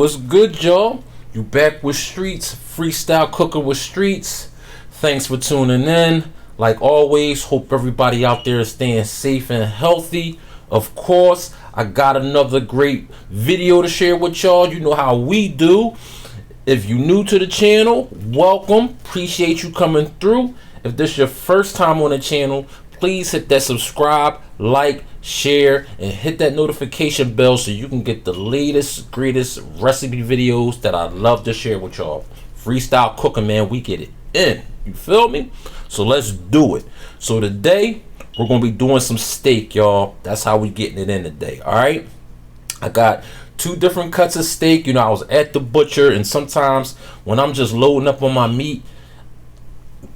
What's good, y'all? You back with Streets, freestyle cooking with Streets. Thanks for tuning in. Like always, hope everybody out there is staying safe and healthy. Of course, I got another great video to share with y'all. You know how we do. If you're new to the channel, welcome. Appreciate you coming through. If this is your first time on the channel, please hit that subscribe, like, share, and hit that notification bell so you can get the latest, greatest recipe videos that I love to share with y'all. Freestyle cooking, man, we get it in. You feel me? So let's do it. So today, we're going to be doing some steak, y'all. That's how we getting it in today, all right? I got two different cuts of steak. You know, I was at the butcher, and sometimes when I'm just loading up on my meat,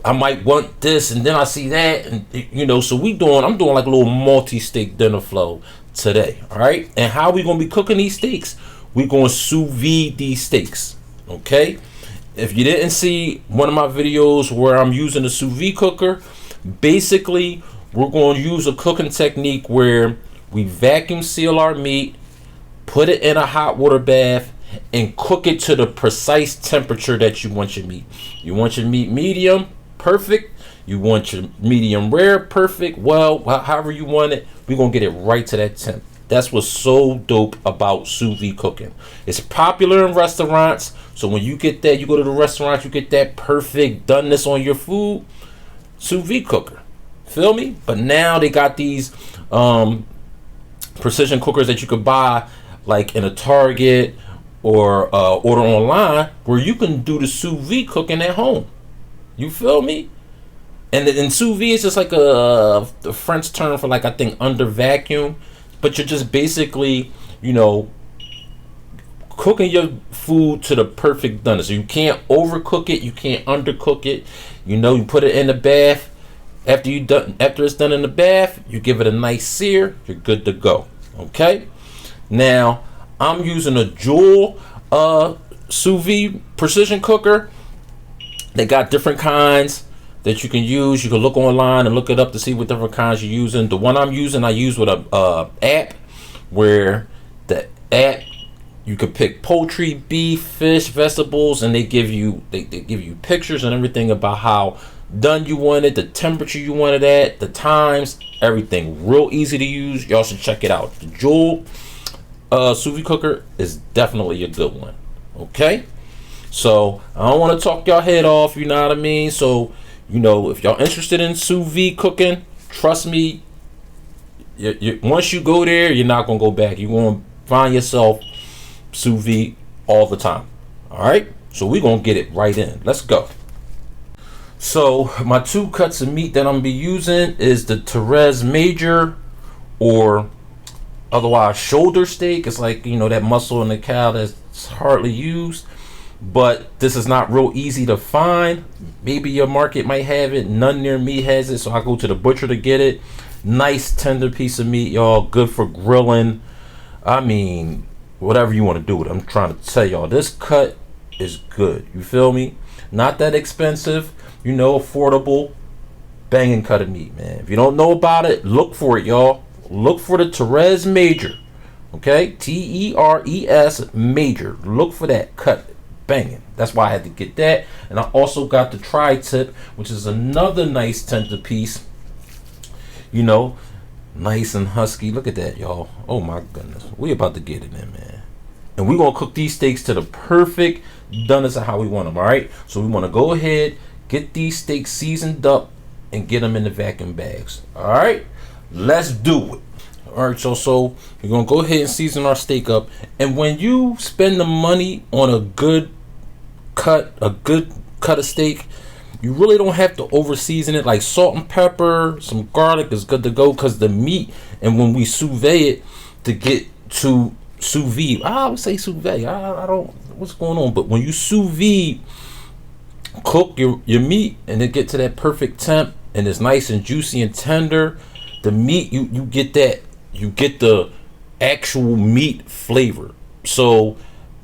I might want this and then I see that, and you know, so I'm doing like a little multi-steak dinner flow today, all right? And how we gonna be cooking these steaks? We gonna sous vide these steaks, okay? If you didn't see one of my videos where I'm using a sous vide cooker, basically we're gonna use a cooking technique where we vacuum seal our meat, put it in a hot water bath, and cook it to the precise temperature that you want your meat. You want your meat medium, perfect. You want your medium rare, perfect. Well, however you want it, we're gonna get it right to that temp. That's what's so dope about sous vide cooking. It's popular in restaurants, so when you get that, you go to the restaurant, you get that perfect doneness on your food, sous vide cooker. Feel me? But now they got these precision cookers that you could buy like in a Target or order online, where you can do the sous vide cooking at home. You feel me? And sous vide is just like a French term for, like, I think under vacuum, but you're just basically, you know, cooking your food to the perfect done. So you can't overcook it, you can't undercook it. You know, you put it in the bath. After it's done in the bath, you give it a nice sear. You're good to go. Okay. Now I'm using a Joule sous vide precision cooker. They got different kinds that you can use. You can look online and look it up to see what different kinds you're using. The one I use with a app, where the app, you could pick poultry, beef, fish, vegetables, and they give you pictures and everythide about how done you want it, the temperature you want it at, the times, everything. Real easy to use. Y'all should check it out. The Joule sous vide cooker is definitely a good one. Okay, so I don't want to talk y'all head off, you know what I mean? So, you know, if y'all interested in sous vide cooking, trust me, once you go there, you're not gonna go back. You're gonna find yourself sous vide all the time. All right, so we're gonna get it right in. Let's go. So my two cuts of meat that I'm gonna be using is the Teres major, or otherwise shoulder steak. It's like, you know, that muscle in the cow that's hardly used, but this is not real easy to find. Maybe your market might have it, none near me has it, so I go to the butcher to get it. Nice tender piece of meat, y'all, good for grilling. I mean, whatever you want to do with it. I'm trying to tell y'all, this cut is good. You feel me? Not that expensive, you know, affordable, banging cut of meat, man. If you don't know about it, look for it, y'all. Look for the Teres major, okay? Teres major. Look for that cut, banging. That's why I had to get that. And I also got the tri-tip, which is another nice tender piece. You know, nice and husky. Look at that, y'all. Oh my goodness, we about to get it in, man. And we're gonna cook these steaks to the perfect doneness of how we want them. All right. So we want to go ahead, get these steaks seasoned up, and get them in the vacuum bags. All right. Let's do it. All right, so we're gonna go ahead and season our steak up. And when you spend the money on a good cut of steak, you really don't have to over season it. Like salt and pepper, some garlic is good to go, because the meat, and when we sous vide it to get to sous vide, I would say sous vide. I don't, what's going on? But when you sous vide, cook your meat and then get to that perfect temp, and it's nice and juicy and tender. The meat, you get that, you get the actual meat flavor. So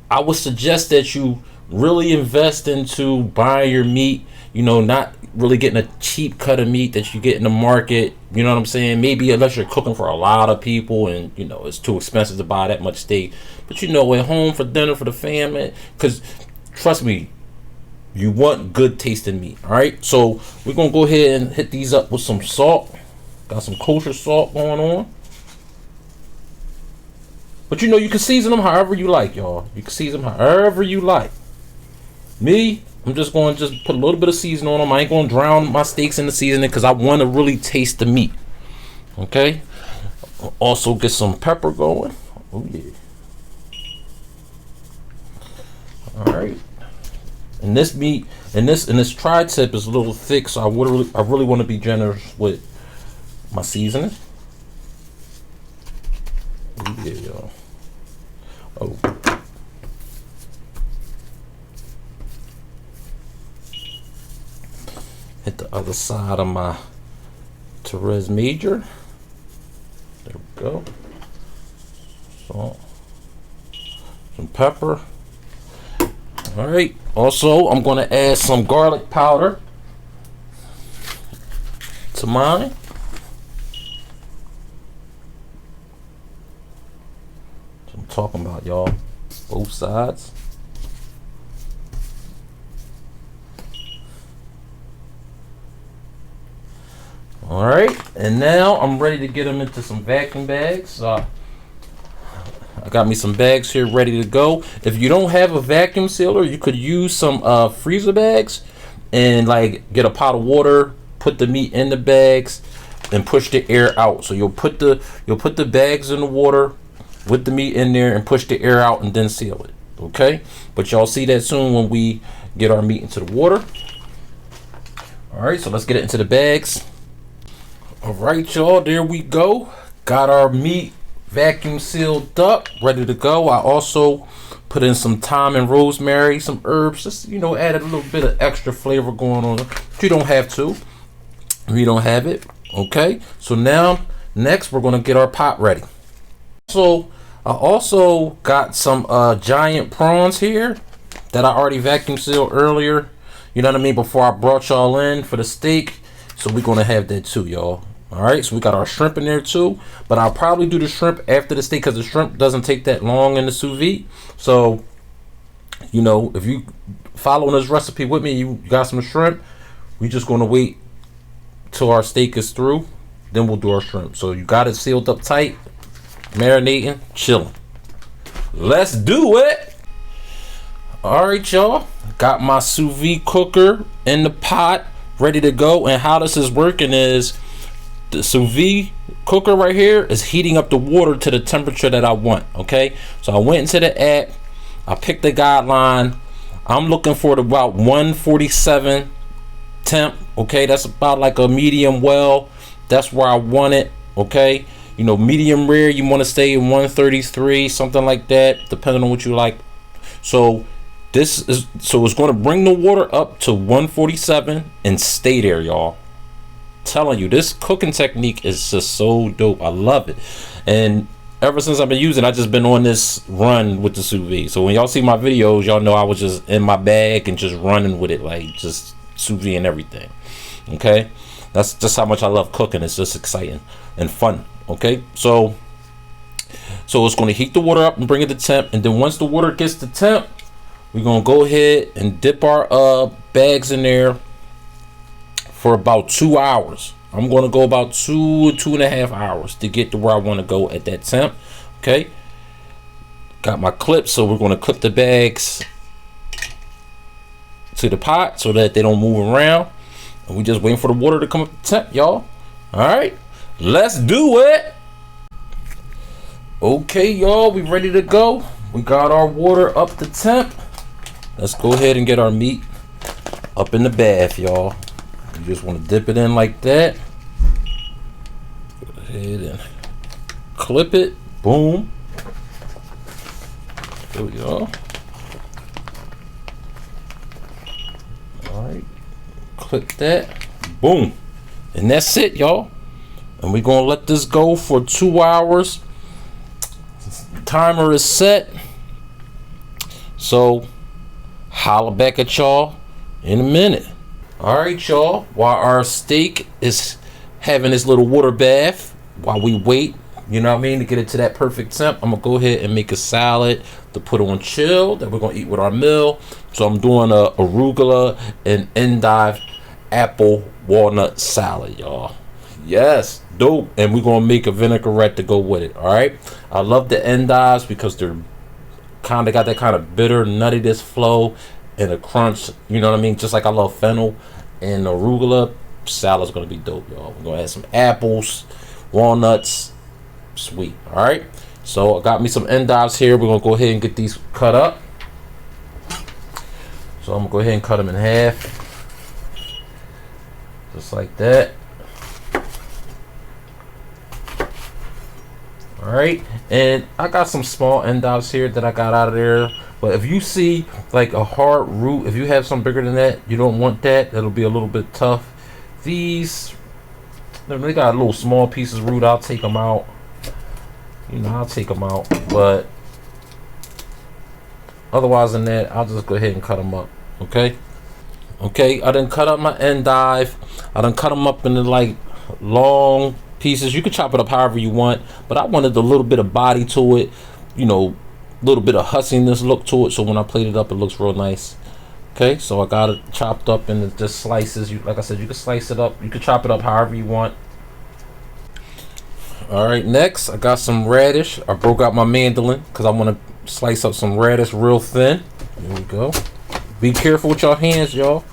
I would suggest that you really invest into buying your meat. You know, not really getting a cheap cut of meat that you get in the market. You know what I'm saying? Maybe unless you're cooking for a lot of people and, you know, it's too expensive to buy that much steak. But, you know, at home for dinner for the family. Because, trust me, you want good tasting meat. All right? So, we're going to go ahead and hit these up with some salt. Got some kosher salt going on. But, you know, you can season them however you like, y'all. You can season them however you like. Me, I'm just going to just put a little bit of seasoning on them. I ain't going to drown my steaks in the seasoning because I want to really taste the meat. Okay? Also get some pepper going. Oh, yeah. Alright. And this meat, and this tri-tip is a little thick, so I really want to be generous with my seasoning. Oh, yeah, y'all. Oh. Hit the other side of my Teres major. There we go. Salt. Some pepper. Alright. Also, I'm going to add some garlic powder to mine. That's what I'm talking about, y'all. Both sides. All right, and now I'm ready to get them into some vacuum bags. I got me some bags here ready to go. If you don't have a vacuum sealer, you could use some freezer bags and like get a pot of water, put the meat in the bags, and push the air out. So you'll put the bags in the water with the meat in there and push the air out and then seal it. Okay, but y'all see that soon when we get our meat into the water. All right, so let's get it into the bags. All right, y'all, there we go. Got our meat vacuum sealed up, ready to go. I also put in some thyme and rosemary, some herbs, just, you know, added a little bit of extra flavor going on. But you don't have to if you don't have it. Okay, so now next we're gonna get our pot ready. So I also got some giant prawns here that I already vacuum sealed earlier. You know what I mean? Before I brought y'all in for the steak. So we're gonna have that too, y'all. All right, so we got our shrimp in there too, but I'll probably do the shrimp after the steak because the shrimp doesn't take that long in the sous vide. So, you know, if you following this recipe with me, you got some shrimp, we just gonna wait till our steak is through, then we'll do our shrimp. So you got it sealed up tight, marinating, chilling. Let's do it. All right, y'all, got my sous vide cooker in the pot ready to go. And how this is working is the sous vide cooker right here is heating up the water to the temperature that I want. Okay, so I went into the app, I picked the guideline. I'm looking for about 147 temp. Okay, that's about like a medium well. That's where I want it. Okay, you know, medium rare, you want to stay in 133, something like that, depending on what you like. So this is, so it's going to bring the water up to 147 and stay there, y'all. Telling you, this cooking technique is just so dope. I love it. And ever since I've been using it, I just been on this run with the sous vide. So when y'all see my videos, y'all know I was just in my bag and just running with it, like just sous vide and everything. Okay, that's just how much I love cooking. It's just exciting and fun. Okay, so it's going to heat the water up and bring it to temp, and then once the water gets to temp, we're going to go ahead and dip our bags in there for about 2 hours. I'm going to go about 2.5 hours to get to where I want to go at that temp. Okay, got my clips, so we're going to clip the bags to the pot so that they don't move around, and we just waiting for the water to come up to temp, y'all. All right, let's do it. Okay, y'all, we ready to go. We got our water up to temp. Let's go ahead and get our meat up in the bath, y'all. You just want to dip it in like that. Go ahead and clip it. Boom. There we go. All right. Clip that. Boom. And that's it, y'all. And we're going to let this go for 2 hours. Timer is set. So holla back at y'all in a minute. All right, y'all. While our steak is having this little water bath, while we wait, you know what I mean, to get it to that perfect temp, I'm gonna go ahead and make a salad to put on chill that we're gonna eat with our meal. So I'm doing a arugula and endive apple walnut salad, y'all. Yes, dope. And we're gonna make a vinaigrette to go with it. All right. I love the endives because they're kind of got that kind of bitter nuttiness flow and a crunch. You know what I mean? Just like I love fennel and arugula. Salad's gonna be dope, y'all. We're gonna add some apples, walnuts. Sweet. All right. So I got me some endives here. We're gonna go ahead and get these cut up. So I'm gonna go ahead and cut them in half, just like that. All right, and I got some small endives here that I got out of there. But if you see like a hard root, if you have some bigger than that, you don't want that. That'll be a little bit tough. These, they got little small pieces of root. I'll take them out. You know, I'll take them out. But otherwise than that, I'll just go ahead and cut them up. Okay. Okay, I done cut up my endive. I done cut them up into like long pieces. You can chop it up however you want, but I wanted a little bit of body to it, you know, a little bit of hussiness look to it, so when I plate it up it looks real nice. Okay, so I got it chopped up into just slices. Like I said, you can slice it up, you can chop it up however you want. All right, next I got some radish. I broke out my mandolin because I want to slice up some radish real thin. There we go. Be careful with your hands, y'all.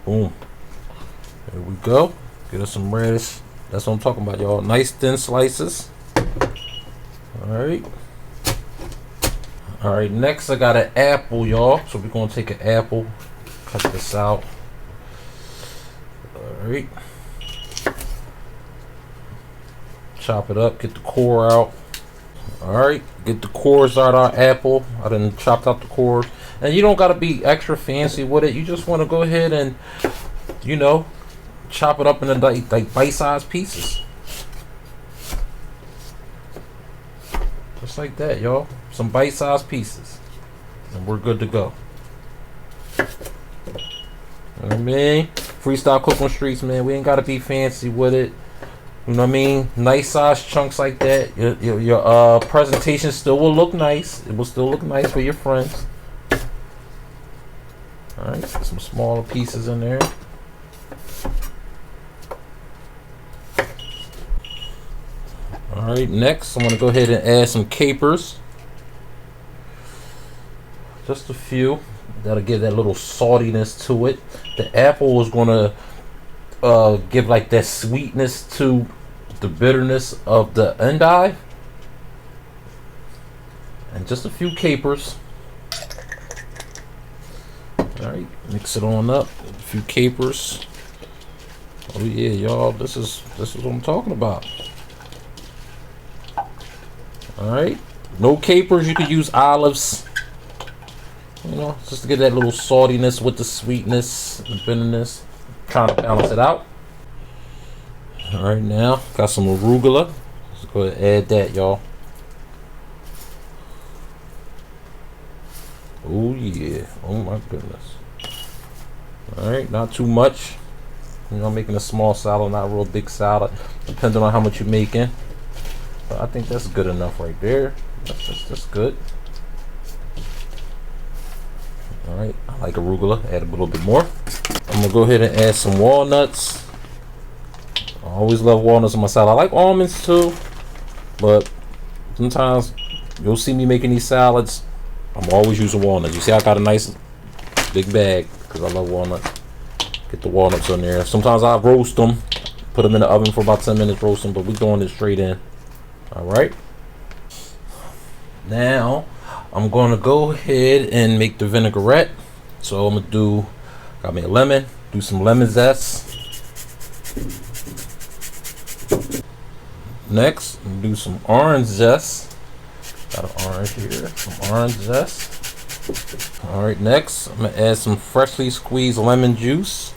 Boom. There we go. Get us some radish. That's what I'm talking about, y'all. Nice thin slices. Alright. Alright, next I got an apple, y'all. So we're going to take an apple. Cut this out. Alright. Chop it up. Get the core out. Alright. Get the cores out of our apple. I done chopped out the cores. And you don't got to be extra fancy with it. You just want to go ahead and, you know, chop it up into like bite-sized pieces. Just like that, y'all. Some bite-sized pieces. And we're good to go. You know what I mean? Freestyle cook on streets, man. We ain't got to be fancy with it. You know what I mean? Nice size chunks like that. Your presentation still will look nice. It will still look nice for your friends. Alright, some smaller pieces in there. Alright, next I'm going to go ahead and add some capers. Just a few. That'll give that little saltiness to it. The apple is going to give like that sweetness to the bitterness of the endive. And just a few capers. Alright, mix it on up. A few capers. Oh yeah, y'all, this is what I'm talking about. Alright. No capers, you could use olives. You know, just to get that little saltiness with the sweetness, the bitterness. Trying to balance it out. Alright, now got some arugula. Let's go ahead and add that, y'all. Oh yeah. Oh my goodness. Alright, not too much. You know, I'm making a small salad, not a real big salad, depending on how much you're making. But I think that's good enough right there. That's good. Alright, I like arugula. Add a little bit more. I'm gonna go ahead and add some walnuts. I always love walnuts in my salad. I like almonds too, but sometimes you'll see me making these salads. I'm always using walnuts. You see, I got a nice big bag because I love walnuts. Get the walnuts on there. Sometimes I roast them, put them in the oven for about 10 minutes, roast them, but we're doing it straight in. All right. Now I'm going to go ahead and make the vinaigrette. So I'm gonna got me a lemon, do some lemon zest. Next, I'm gonna do some orange zest. Got an orange here, some orange zest. All right, next I'm gonna add some freshly squeezed lemon juice.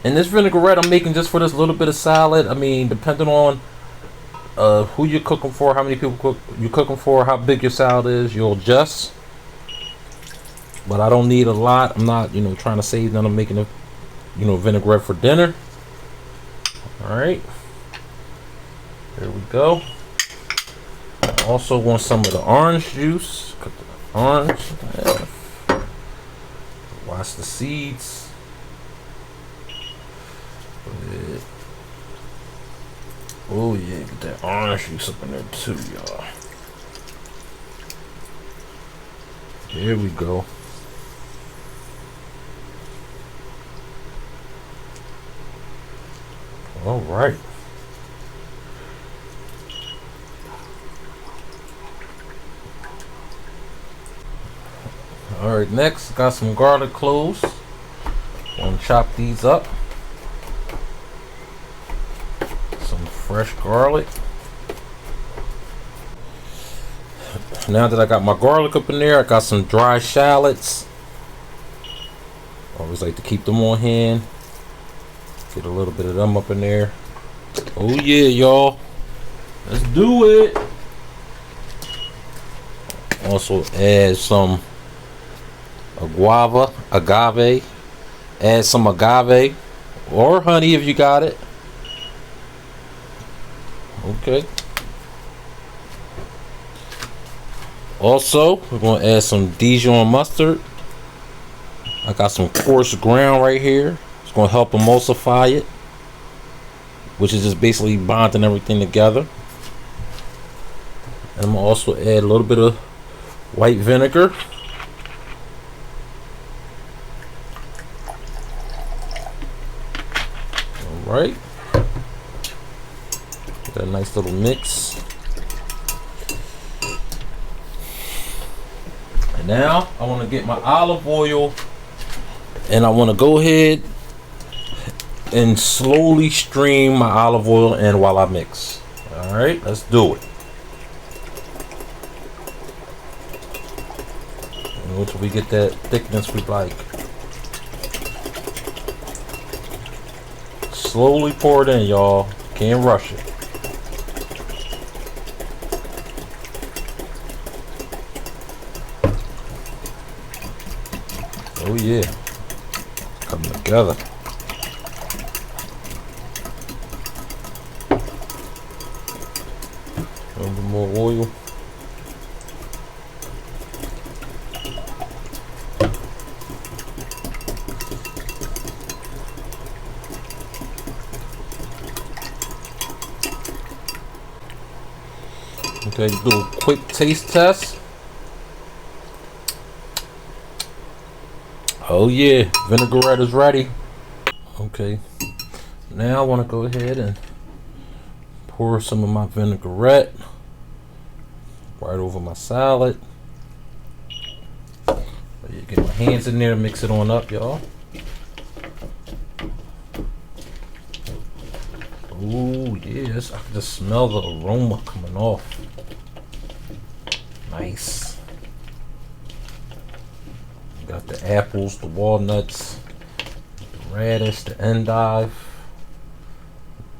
And this vinaigrette I'm making just for this little bit of salad. I mean, depending on who you're cooking for, how many people you're cooking for, how big your salad is, you'll adjust. but I don't need a lot. I'm not, trying to save none. I'm making a, vinaigrette for dinner. All right, there we go. I also want some of the orange juice. Cut the orange. Wash the seeds. Oh yeah, get that orange juice up in there too, y'all. Here we go. All right. All right, next, got some garlic cloves. Gonna chop these up. Some fresh garlic. Now that I got my garlic up in there, I got some dry shallots. Always like to keep them on hand. Get a little bit of them up in there. Oh yeah, y'all. Let's do it. Also add some agave. Add some agave or honey if you got it. Okay. Also, we're going to add some Dijon mustard. I got some coarse ground right here. It's going to help emulsify it, which is just basically bonding everything together. And I'm going to also add a little bit of white vinegar. All right. Got a nice little mix. And now I want to get my olive oil, and I want to go ahead and slowly stream my olive oil in while I mix. All right, let's do it. Until we get that thickness we like. Slowly pour it in, y'all. Can't rush it. Oh yeah, coming together. A little bit more oil. Okay, do a quick taste test. Oh yeah, vinaigrette is ready. Okay, now I want to go ahead and pour some of my vinaigrette right over my salad. Get my hands in there, mix it on up, y'all. Oh yes, I can just smell the aroma coming off. Nice. Got the apples, the walnuts, the radish, the endive.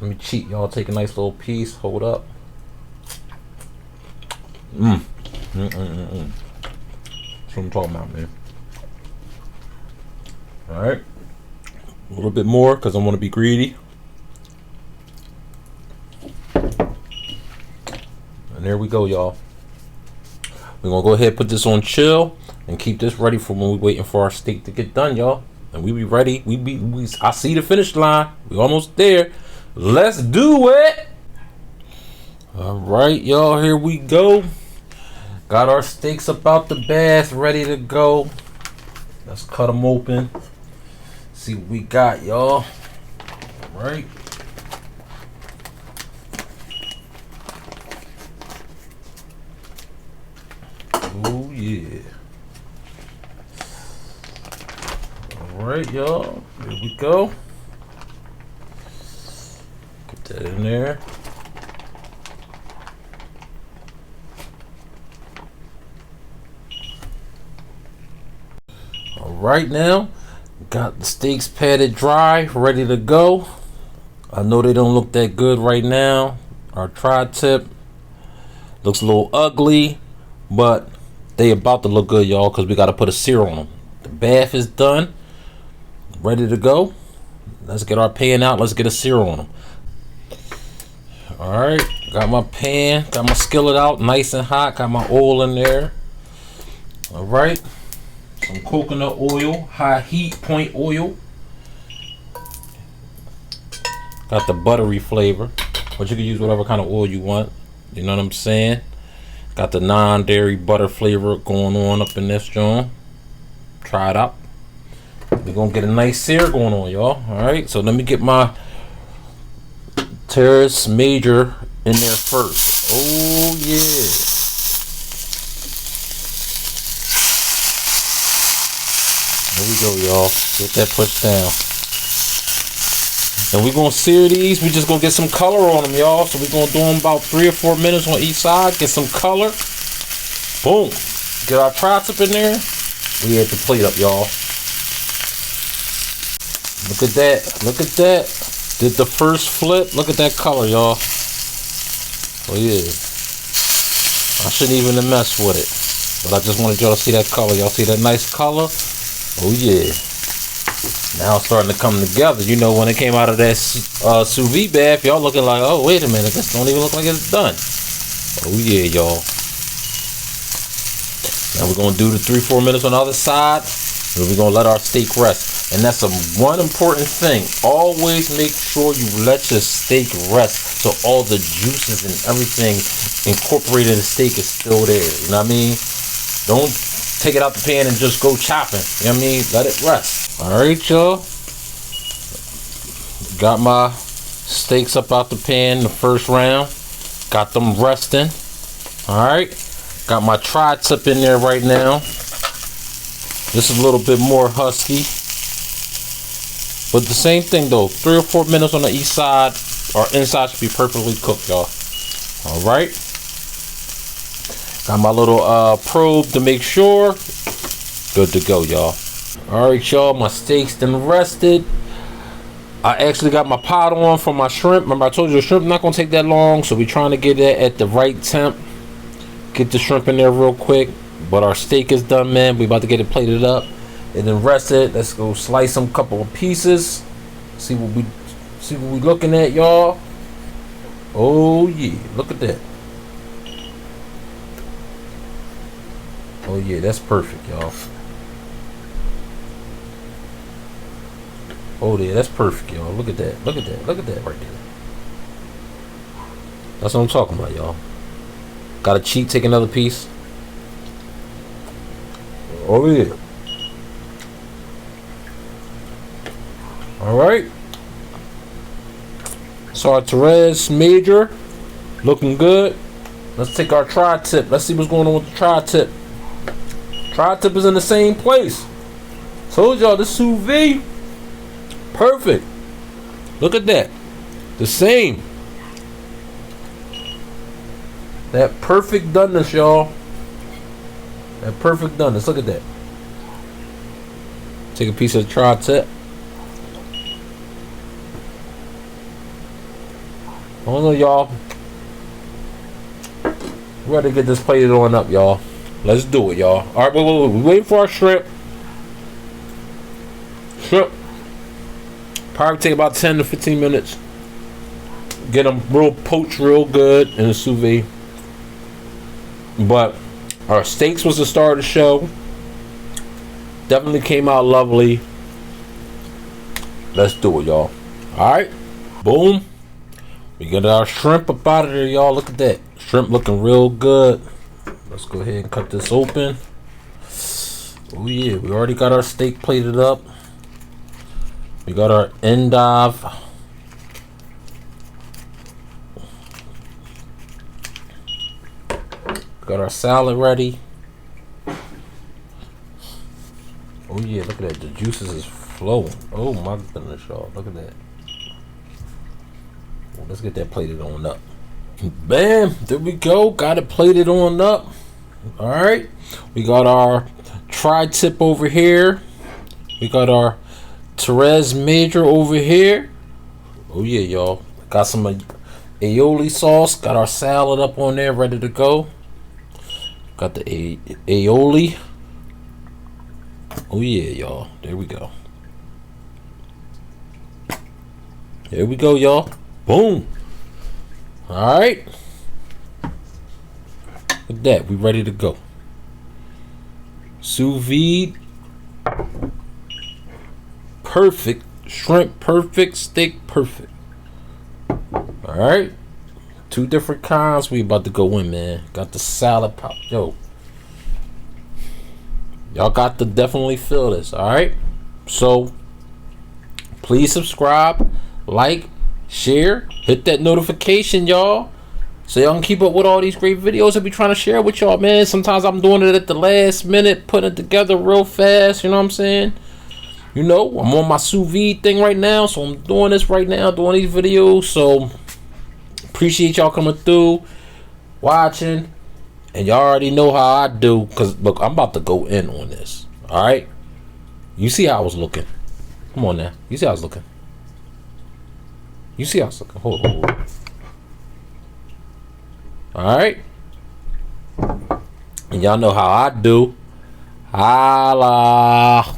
Let me cheat, y'all. Take a nice little piece. Hold up. That's what I'm talking about, man. All right. A little bit more because I want to be greedy. And there we go, y'all. We're gonna go ahead and put this on chill and keep this ready for when we're waiting for our steak to get done, y'all. And we be ready. I see the finish line. We almost there. Let's do it. All right, y'all. Here we go. Got our steaks up out the bath, ready to go. Let's cut them open. See what we got, y'all. All right. Oh yeah. All right, y'all. Here we go. Put that in there. All right, now got the steaks patted dry, ready to go. I know they don't look that good right now. Our tri-tip looks a little ugly, but they about to look good, y'all, because we got to put a sear on them. bath is done, ready to go. Let's get our pan out. Let's get a sear on them. All right, got my pan, got my skillet out, nice and hot. Got my oil in there. All right, some coconut oil, high heat point oil. Got the buttery flavor, but you can use whatever kind of oil you want. You know what I'm saying? Got the non-dairy butter flavor going on up in this joint. Try it out. We're gonna get a nice sear going on, y'all. Alright, so let me get my Teres Major in there first. Oh yeah. There we go, y'all. Get that pushed down. And we're gonna sear these. We just gonna get some color on them, y'all. So we're gonna do them about 3 or 4 minutes on each side. Get some color. Boom. Get our tri-tip in there. We had the plate up, y'all. Look at that. Look at that. Did the first flip. Look at that color, y'all. Oh yeah. I shouldn't even have messed with it. But I just wanted y'all to see that color. Y'all see that nice color? Oh yeah. Now it's starting to come together. You know, when it came out of that sous vide bath, y'all looking like, oh, wait a minute. This don't even look like it's done. Oh yeah, y'all. Now we're going to do the 3-4 minutes on the other side. And we're going to let our steak rest. And that's one important thing. Always make sure you let your steak rest so all the juices and everything incorporated in the steak is still there. You know what I mean? Don't take it out the pan and just go chopping. You know what I mean? Let it rest. Alright, y'all. Got my steaks up out the pan the first round. Got them resting. Alright. Got my tri-tip in there right now. This is a little bit more husky. But the same thing though. 3 or 4 minutes on the east side. Our inside should be perfectly cooked, y'all. Alright. Got my little probe to make sure. Good to go, y'all. Alright, y'all. My steak's done rested. I actually got my pot on for my shrimp. Remember I told you the shrimp not going to take that long. So we're trying to get it at the right temp. Get the shrimp in there real quick. But our steak is done, man. We about to get it plated up and then rest it. Let's go slice some couple of pieces. See what we looking at, y'all. Oh yeah, look at that. Oh yeah, that's perfect, y'all. Oh yeah, that's perfect, y'all. Look at that. Look at that. Look at that right there. That's what I'm talking about, y'all. Got a cheat, take another piece. Oh yeah. Alright. So our Teres Major looking good. Let's take our tri-tip. Let's see what's going on with the tri-tip. Tri-tip is in the same place. Told y'all this sous vide. Perfect. Look at that. The same. That perfect doneness, y'all. That perfect doneness. Look at that. Take a piece of the tri-tip. I don't know, y'all. We got to get this plated on up, y'all. Let's do it, y'all. All right, wait. We're waiting for our shrimp. Shrimp. Probably take about 10 to 15 minutes. Get them real poached real good in the sous vide. But our steaks was the star of the show. Definitely came out lovely. Let's do it, y'all. Alright. Boom. We got our shrimp up out of there, y'all. Look at that. Shrimp looking real good. Let's go ahead and cut this open. Oh yeah, we already got our steak plated up. We got our endive. Got our salad ready. Oh yeah, look at that. The juices is flowing. Oh my goodness, y'all. Look at that. Well, let's get that plated on up. Bam! There we go. Got it plated on up. Alright. We got our tri-tip over here. We got our Teres Major over here. Oh yeah, y'all. Got some aioli sauce. Got our salad up on there ready to go. Got the aioli. Oh yeah, y'all. There we go. There we go, y'all. Boom. All right. With that, we ready to go. Sous vide. Perfect. Shrimp perfect. Steak perfect. All right. 2 different kinds. We about to go in, man. Got the salad pop. Yo. Y'all got to definitely feel this. All right. So, please subscribe, like, share, hit that notification, y'all, so y'all can keep up with all these great videos I be trying to share with y'all, man. Sometimes I'm doing it at the last minute, putting it together real fast, you know what I'm saying? You know, I'm on my sous vide thing right now, so I'm doing this right now, doing these videos. So appreciate y'all coming through, watching, and y'all already know how I do, because look, I'm about to go in on this. All right, you see how I was looking. Come on now, you see how I was looking. You see how I was looking. Hold on. All right, and y'all know how I do. Holla.